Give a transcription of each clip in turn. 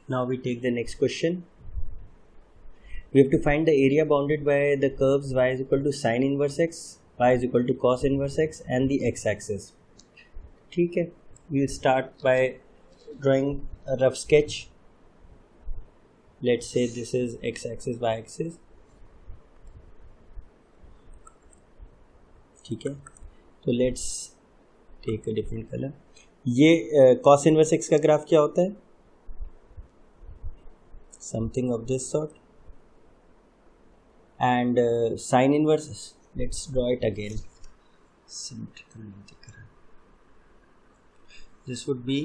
Now we take the next question. We have to find the area bounded by the curves y is equal to sin inverse x, y is equal to cos inverse x and the x-axis. ठीक है, we'll start by drawing a rough sketch. Let's say this is x-axis, y-axis. ठीक है, तो let's take a different color. ये cos inverse x का graph क्या होता है? Something of this sort. And sin inverse, let's draw it again. Symmetrical. This would be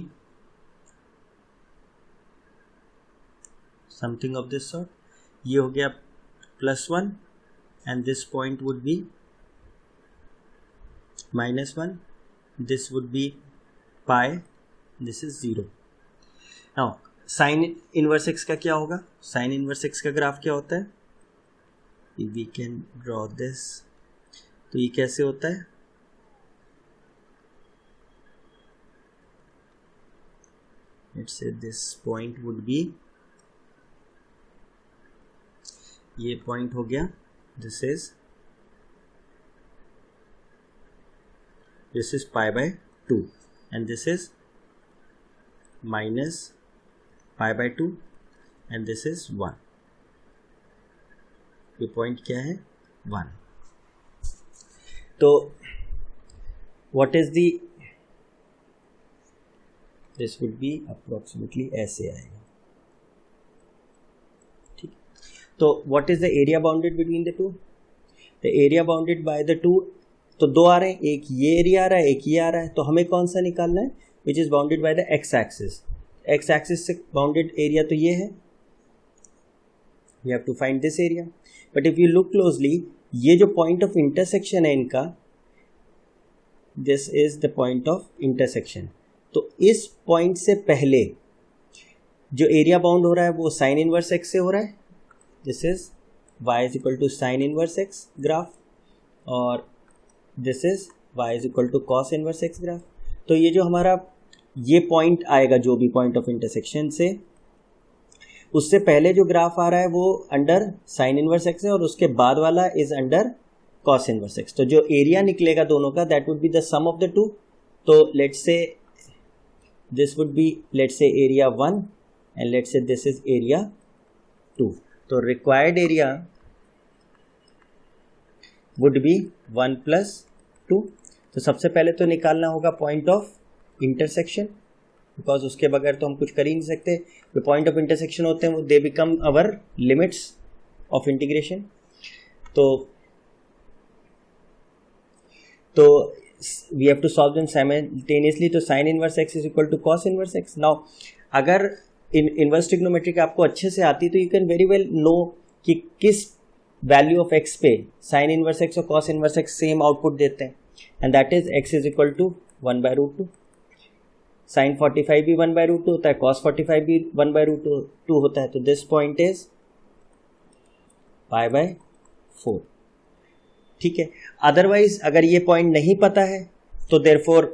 something of this sort. ये हो गया +1 and this point would be -1. This would be pi. This is 0. Now sin inverse x का क्या होगा? sin inverse x का graph क्या होता है? We can draw this. तो ये कैसे होता है? Let's say this point would be, ये point हो गया, this is pi by 2 and this is minus pi by 2 and this is 1. ये पॉइंट क्या है? 1. तो what is the, this would be approximately ऐसे आएगा. ठीक, तो what is the area bounded between the two? The area bounded by the two, तो दो आ रहे हैं, एक ये एरिया आ रहा है, एक ये आ रहा है, तो हमें कौन सा निकालना है? Which is bounded by the x axis. x axis से bounded area तो ये है. We have to find this area. But if you look closely, ये जो point of intersection है इनका, this is the point of intersection. तो इस point से पहले जो area bound हो रहा है वो sin inverse x से हो रहा है. This is y is equal to sin inverse x graph और this is y is equal to cos inverse x graph. तो ये जो हमारा ये point आएगा जो भी point of intersection से, उससे पहले जो ग्राफ आ रहा है वो अंडर साइन इनवर्स एक्स है और उसके बाद वाला is under cos inverse x. तो जो एरिया निकलेगा दोनों का that would be the sum of the two. तो let's say this would be, let's say area 1 and let's say this is area 2. तो रिक्वायर्ड एरिया वुड बी 1 + 2. तो सबसे पहले तो निकालना होगा पॉइंट ऑफ इंटरसेक्शन, बिकॉज उसके बगैर तो हम कुछ कर ही नहीं सकते. जो पॉइंट ऑफ इंटरसेक्शन होते हैं वो they become our limits of integration. तो we have to solve them simultaneously. तो sine inverse x is equal to cos inverse x. Now अगर इनवर्स ट्रिग्नोमेट्री आपको अच्छे से आती तो you can very well know कि किस वैल्यू ऑफ एक्स पे साइन इनवर्स एक्स और cos inverse x same output देते हैं, and that is x is equal to 1/√2. Sine 45 भी 1/√2 होता है, cos 45 भी 1/√2 होता है. तो दिस पॉइंट इज π/4. ठीक है. अदरवाइज अगर ये पॉइंट नहीं पता है तो therefore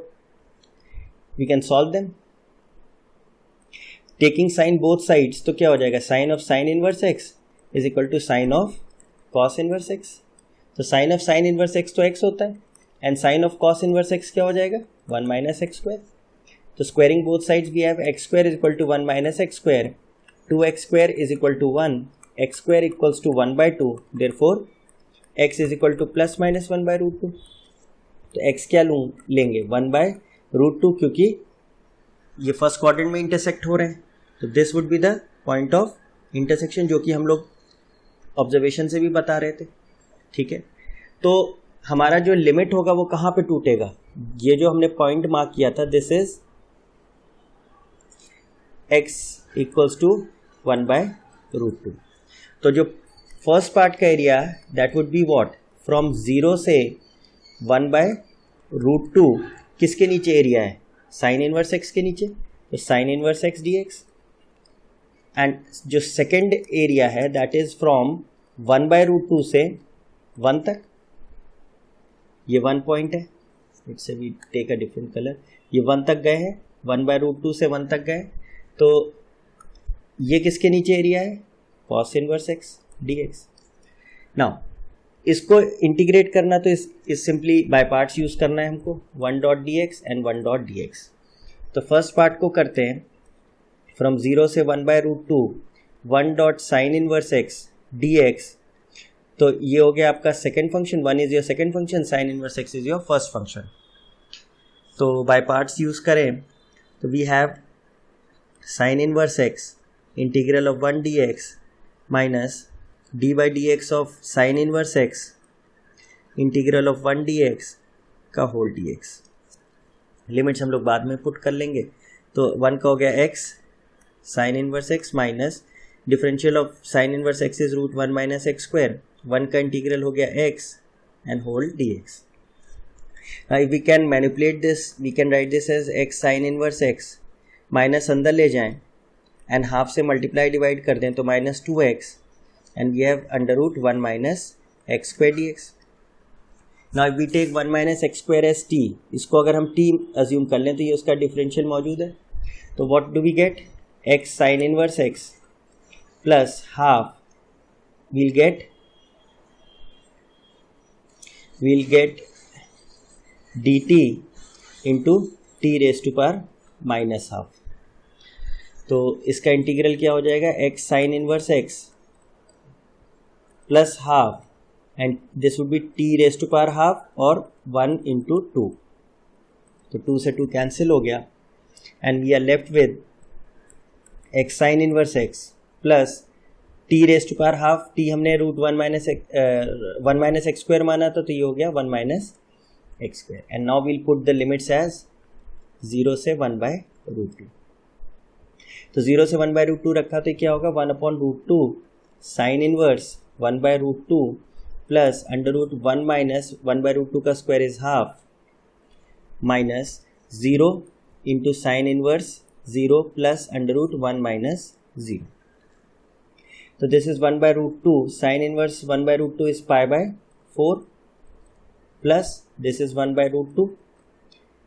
we can solve them taking sine both sides. तो क्या हो जाएगा? Sine of sine inverse x is equal to sine of cos inverse x. तो sine of sine inverse x तो एक्स होता है and sine of cos inverse x क्या हो जाएगा? 1 - x². तो squaring both sides we have x² is equal to 1 - x², 2x² is equal to 1, x² equals to 1/2. Therefore x is equal to ± 1/√2. तो x क्या लेंगे? 1/√2, क्योंकि ये फर्स्ट क्वाड्रेंट में इंटरसेक्ट हो रहे हैं. तो this would be the point of intersection, जो कि हम लोग ऑब्जर्वेशन से भी बता रहे थे. ठीक है. तो हमारा जो लिमिट होगा वो कहाँ पे टूटेगा? ये जो हमने पॉइंट मार्क किया था, this is x equals to 1/√2. तो जो फर्स्ट पार्ट का area that would be what? From 0 से 1/√2 किसके नीचे एरिया है? साइन इनवर्स एक्स के नीचे. तो sine inverse x dx. And जो सेकेंड एरिया है दैट इज फ्रॉम 1/√2 से 1 तक. ये 1 पॉइंट है. It's we take a different colour. ये 1 तक गए हैं, 1/√2 से 1 तक गए. तो ये किसके नीचे एरिया है, cos inverse x dx। Now इसको इंटीग्रेट करना तो इस सिंपली बाय पार्ट्स यूज करना है हमको, 1 dot dx and 1 dot dx। तो फर्स्ट पार्ट को करते हैं, फ्रॉम 0 से 1/√2 1 dot sine inverse x dx। तो ये हो गया आपका second function, 1 is your second function, sine inverse x is your first function. तो बाय पार्ट्स यूज करें तो we have sine inverse x integral of 1 dx minus d by dx of sine inverse x integral of 1 dx का whole dx। Limits हम लोग बाद में put कर लेंगे। तो 1 का हो गया x sine inverse x minus differential of sine inverse x is √1 minus x square, 1 का इंटीग्रल हो गया x and whole dx। Now if we can manipulate this, we can write this as x sin inverse x, minus अंदर ले जाएं and half से multiply divide कर दें तो minus 2x and we have √1 minus x square dx। Now we take 1 minus x square as t, इसको अगर हम t अज्यूम कर लें तो ये उसका डिफरेंशियल मौजूद है। तो what do we get, x sin inverse x plus half we'll get dt into t raise to power minus half. तो इसका इंटीग्रल क्या हो जाएगा, x sine inverse x plus half and this would be t raise to power half और 1 into 2। तो 2 से 2 cancel हो गया and we are left with x sine inverse x plus t raise to power half, t हमने √1 minus x square माना था तो ये हो गया 1 minus x square. And now we'll put the limits as 0 से 1/√2। तो 0 से 1/√2 रखा तो क्या होगा, 1/√2 साइन इनवर्स 1/√2 प्लस √1 माइनस 1/√2 का square is half minus 0 into sine inverse 0 plus √1 minus 0। तो this is 1/√2 sine inverse 1/√2 is π/4 plus this is 1/√2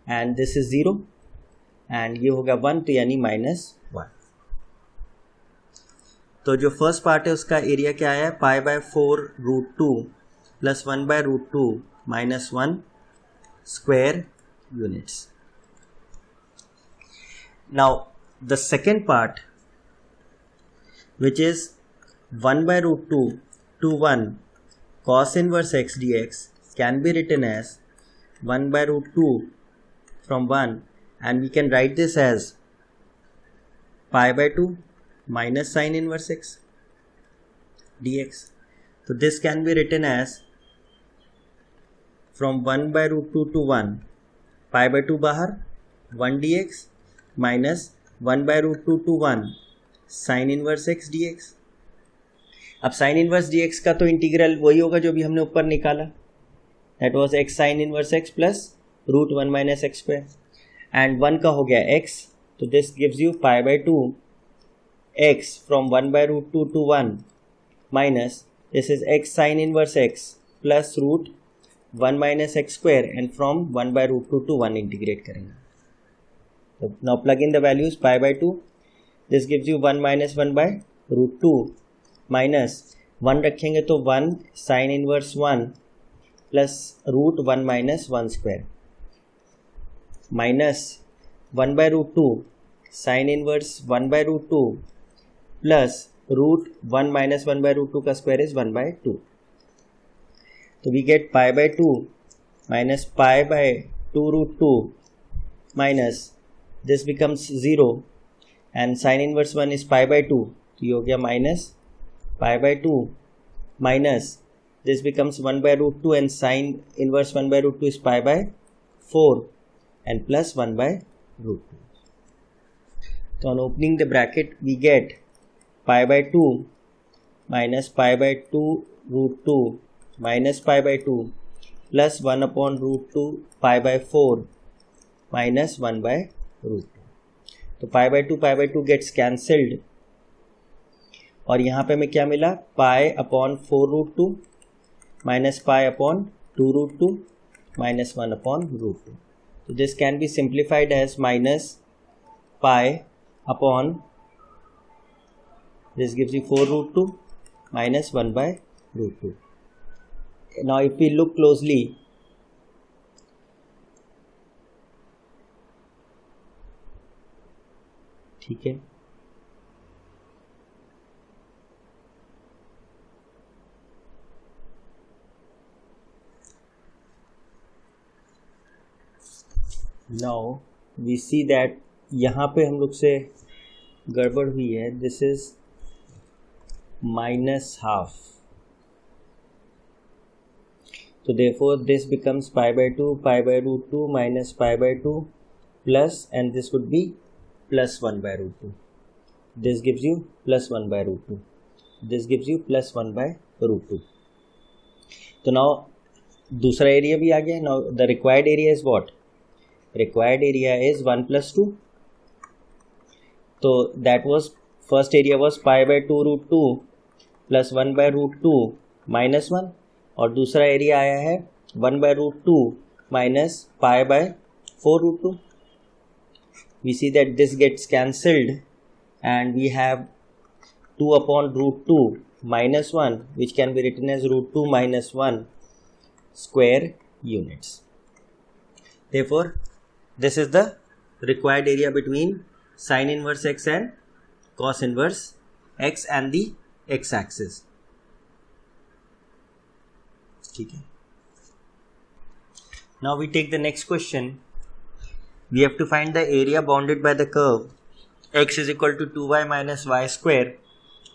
and this is 0 and ये होगा 1 तो यानी -1। तो जो फर्स्ट पार्ट है उसका एरिया क्या आया है, π/4√2 plus 1/√2 minus 1 square units. Now the second part which is 1/√2 to 1 cos inverse x dx can be written as 1/√2 from 1 and we can write this as π/2 minus sin inverse x dx. So this can be written as from 1/√2 to 1 π/2 बाहर 1 dx minus 1/√2 to 1 sin inverse x dx। अब sin inverse dx का तो integral वही होगा जो भी हमने ऊपर निकाला, that was x sin inverse x plus √1 minus x square and 1 का हो गया x, तो this gives you π/2 x from 1/√2 to 1 minus this is x sin inverse x plus √1 minus x square and from 1/√2 to 1 integrate करेंगे। तो now plug in the values, π/2 this gives you 1 minus 1/√2 minus 1 रखेंगे तो 1 sine inverse 1 plus √1 minus 1 square minus 1/√2 sine inverse 1/√2 plus √1 minus 1/√2 का square is 1/2। तो we get π/2 minus π/2√2 minus this becomes 0 and sine inverse 1 is π/2 तो ये हो गया minus π/2 minus this becomes 1/√2 and sine inverse 1/√2 is π/4 and plus 1/√2. So on opening the bracket we get π/2 minus π/2√2 minus π/2 plus 1/√2 π/4 minus 1/√2. तो π/2 gets cancelled और यहाँ पे हमें क्या मिला, π/4√2 माइनस π/2√2 माइनस 1/√2। तो this can be simplified as minus π/4 This gives you 4 root 2 minus 1 by root 2. Now if we look closely, ठीक है, now we see that यहाँ पे हम लोग से गड़बड़ हुई है. This is minus half. So therefore this becomes pi by 2 root 2 minus pi by 2 plus, and this would be plus 1 by root 2. This gives you plus 1 by root 2. This gives you plus 1 by root 2. तो now दूसरा area भी आ गया. Now the required area is what? Required area is 1 plus 2. So that was, first area was pi by 2 root 2 plus 1 by root 2 minus 1, और दूसरा area आया है 1 by root 2 minus pi by 4 root 2. We see that this gets cancelled and we have 2 upon root 2 minus 1, which can be written as root 2 minus 1 square units. Therefore this is the required area between sin inverse x and cos inverse x and the x axis. ठीक है. Now we take the next question. We have to find the area bounded by the curve x is equal to 2y minus y square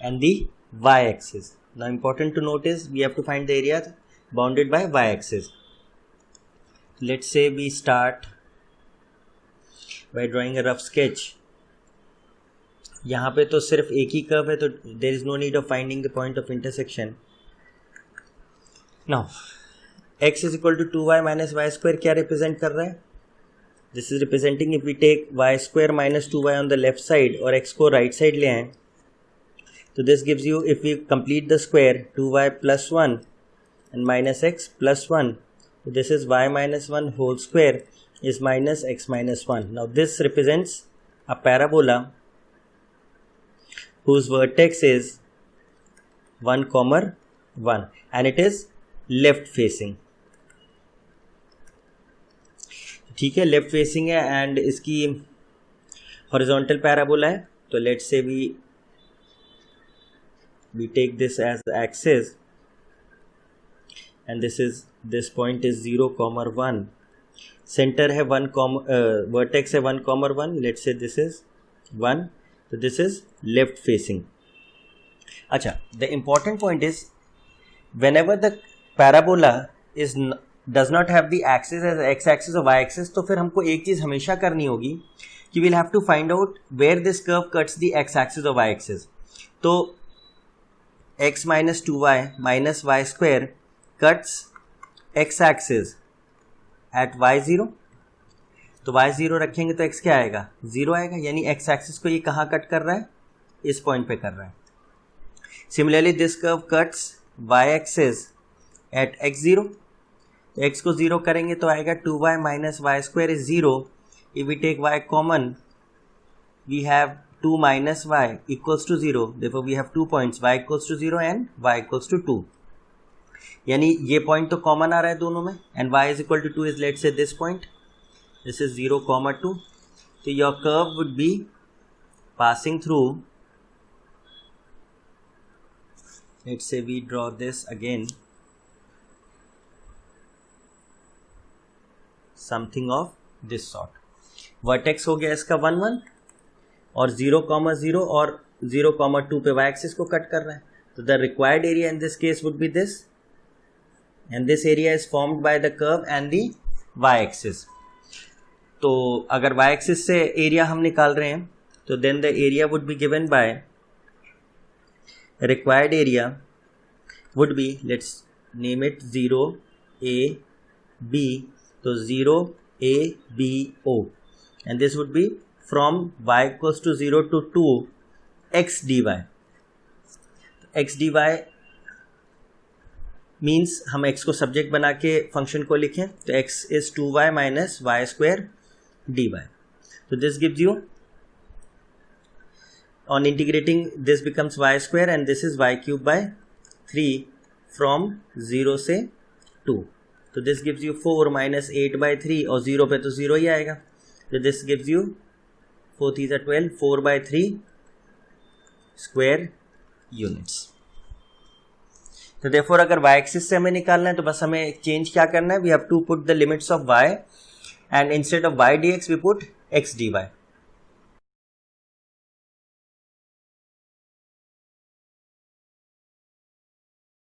and the y axis. Now important to note is we have to find the area bounded by y axis. Let's say we start by drawing a rough sketch. यहाँ पे तो सिर्फ एक ही curve है, तो there is no need of finding the point of intersection. Now x is equal to 2y minus y square क्या represent कर रहा है? This is representing if we take y square minus 2y on the left side और x को right side ले आएं, तो this gives you, if we complete the square, 2y plus 1 and minus x plus 1. So this is y minus 1 whole square is minus x minus 1. Now this represents a parabola whose vertex is 1, 1 and it is left facing. ठीक है, left facing है and इसकी horizontal parabola है. तो let's say we take this as axis and this point is 0, 1. Centre है 1, vertex है 1, 1. Let's say this is 1. तो this is left facing. अच्छा, the important point is whenever the parabola does not have the axis as x axis or y axis, तो फिर हमको एक चीज़ हमेशा करनी होगी कि we'll have to find out where this curve cuts the x axis or y axis. तो x minus 2y minus y square cuts x axis at y0. तो y0 रखेंगे तो x क्या आएगा? 0 आएगा. यानी x axis को ये कहाँ कट कर रहा है? इस पॉइंट पे कर रहा है. Similarly this curve cuts y axis at x0. x को 0 करेंगे तो आएगा 2y minus y square is 0. If we take y common, we have 2 minus y equals to 0. Therefore we have 2 points, y equals to 0 and y equals to 2. यानी ये point तो common आ रहा है दोनों में, and y is equal to 2 is let's say this point. This is 0, 2. So your curve would be passing through, let's say we draw this again, something of this sort. Vertex हो गया इसका 1, 1 और 0, 0 और 0, 2 पे y एक्सिस को cut कर रहा है. तो the required area in this case would be this, and this area is formed by the curve and the y axis. तो अगर y एक्सिस से एरिया हम निकाल रहे हैं तो then the area would be given by required area would be, let's name it 0 a b. तो 0 a b o, and this would be from y equals to 0 to 2 x dy. x dy means हम x को subject बना के function को लिखें तो x is 2y minus y square dy. So this gives you on integrating this becomes y square and this is y cube by 3 from 0 से 2. तो this gives you 4 minus 8 by 3 और 0 पे तो 0 ही आएगा. तो this gives you 4 3 12 4 by 3 square units. तो therefore अगर y axis से हमें निकालना है तो बस हमें चेंज क्या करना है, we have to put the limits of y and instead of y dx we put x dy.